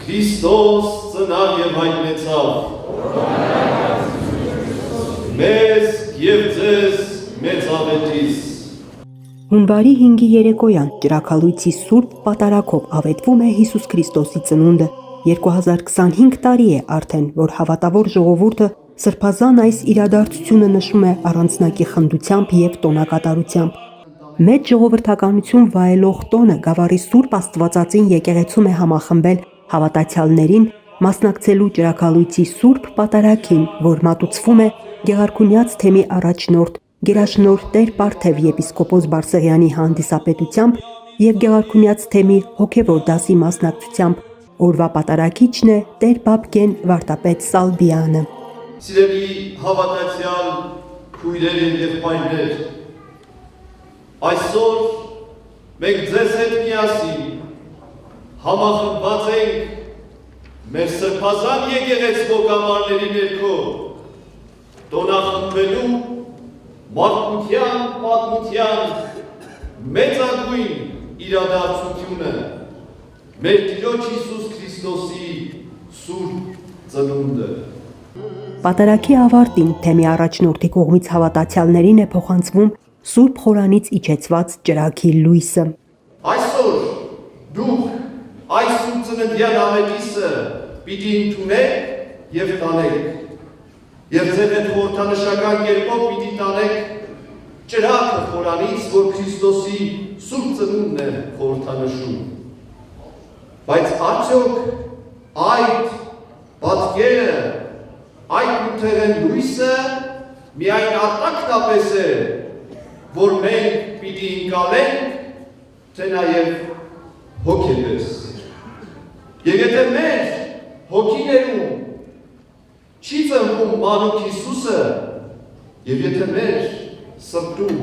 Քրիստոս ծնավ եւ հայտնեցավ։ Մեզ եւ ձեզ մեծ ավետիս։ Հունվարի 5-ի երեկոյան ճրագալույցի սուրբ պատարագով ավետվում է Հիսուս Քրիստոսի ծնունդը։ 2025 տարի է արդեն, որ հավատավոր ժողովուրդը սրբազան այս իրադարձությունը նշում է առանձնակի խնդությամբ եւ տոնակատարությամբ։ Մեծ ժողովրդականություն վայելող տոնը Գավառի Սուրբ Աստվածածին եկեղեցում է համախմբել հավատացյալներին մասնակցելու ճրագալույցի սուրբ պատարագին, որ մատուցվում է Գեղարքունյաց թեմի առաջնորդ Գերաշնորհ Տեր Պարթև եպիսկոպոս Բարսեղյանի հանդիսապետությամբ եւ Գեղարքունյաց թեմի հոգեվոր դասի մասնակցությամբ օրվա պատարագիչն է Տեր Բաբկեն Վարդապետ Սալբյանը։ Սիրելի հավատացյալ քույրեր եւ եղբայրներ, այսօր մենք ձեզ հետ միասին համախմբված ենք մեր սրբազան եկեղեցու կամարների ներքո տոնախմբելու մարդկության պատմության մեծագույն իրադարձությունը մեր Տիրոջ Հիսուս Քրիստոսի սուրբ ծնունդը։ Պատարագի ավարտին թեմի առաջնորդի կողմից հավատացյալներին է փոխանցվում Սուրբ Խորանից իջեցված ճրագի լույսը։ Այսօր դուք այս սուրբ ծննդյան ավետիսը պիտի ընդունեք եւ տանեք եւ ձեր հետ խորհրդանշական կերպով պիտի տանեք ճրագը Խորանից, որ Քրիստոսի սուրբ ծնունդն է խորհրդանշում։ Բայց արդյոք այդ պատկերը, այդ նյութերեն լույսը միայն արտակնապես է, որ մենք պիտի ընկալենք, թե նաև հոգեպես։ Եվ եթե մեր հոգիներում չի ծնվում մանուկ Հիսուսը, եւ եթե մեր սրտում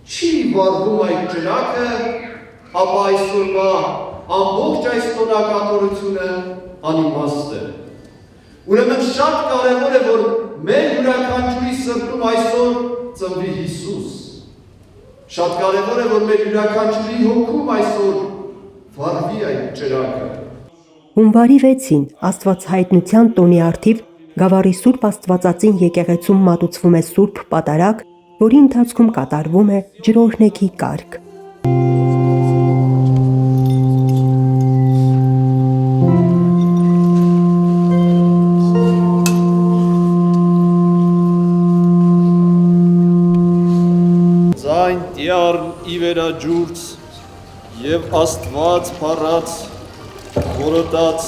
չի վառվում այդ ճրագը, ապա այսօրվա ամբողջ այս տոնակատարությունը անիմաստ է։ Ուրեմն շատ կարևոր է, որ մեր յուրաքանչյուրի սրտում այսօր ծնվի Հիսուս։ Շատ կարևոր է, որ մեր յուրաքանչյուրի հոգում այսօր վառվի այդ ճրագը։ Հունվարի 6-ին Աստվածհայտնության տոնի առթիվ Գավառի Սուրբ Աստվածածին եկեղեցում մատուցվում է սուրբ պատարագ, որի ընթացքում կատարվում է ջրօրհնեքի կարգ։ Ձայն տյառն ի վերաջուրց եւ Աստված փառած որոտած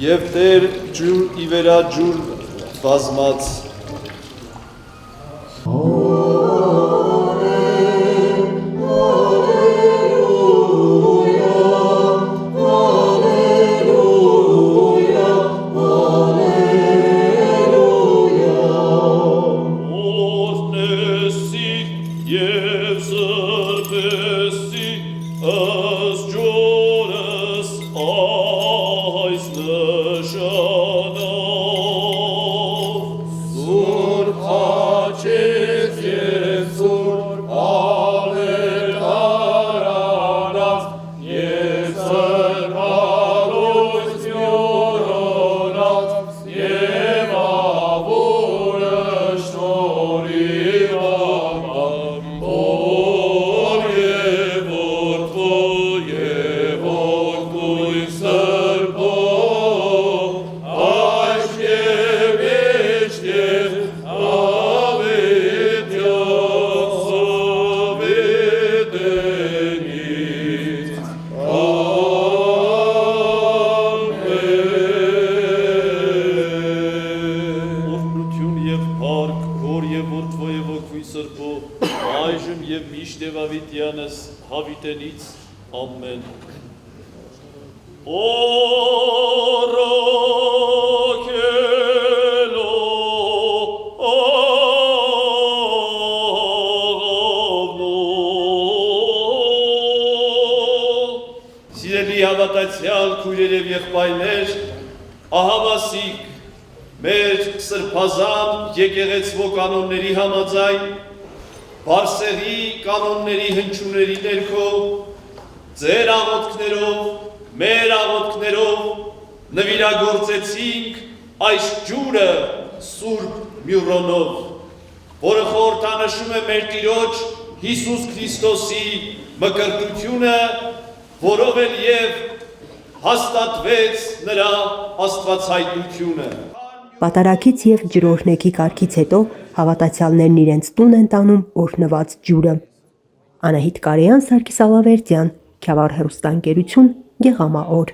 եւ Տեր ջուր ի վերաջուր բազմած հավիտենից ամեն Սիրելի հավատացյալ քույրեր եւ եղբայրներ, ահավասիկ մեր սրբազան եկեղեցու կանոնների համաձայն Բարսեղի կանոնների հնչյունների ներքո ձեր աղոթքներով մեր աղոթքներով նվիրագործեցինք այս ջուրը Սուրբ Մյուրոնով, որը խորհրդանշում է մեր Տիրոջ Հիսուս Քրիստոսի մկրտությունը, որով էլ եւ հաստատվեց նրա աստվածայնությունը։ Պատարագից եւ ջրօրհնեքի կարգից հետո հավատացյալներն իրենց տուն են տանում օրհնված ջուրը։ Անահիտ Կարեյան, Սարգիս Ալավերդյան, Քյավառ հեռուստաընկերություն, Գեղամա օր։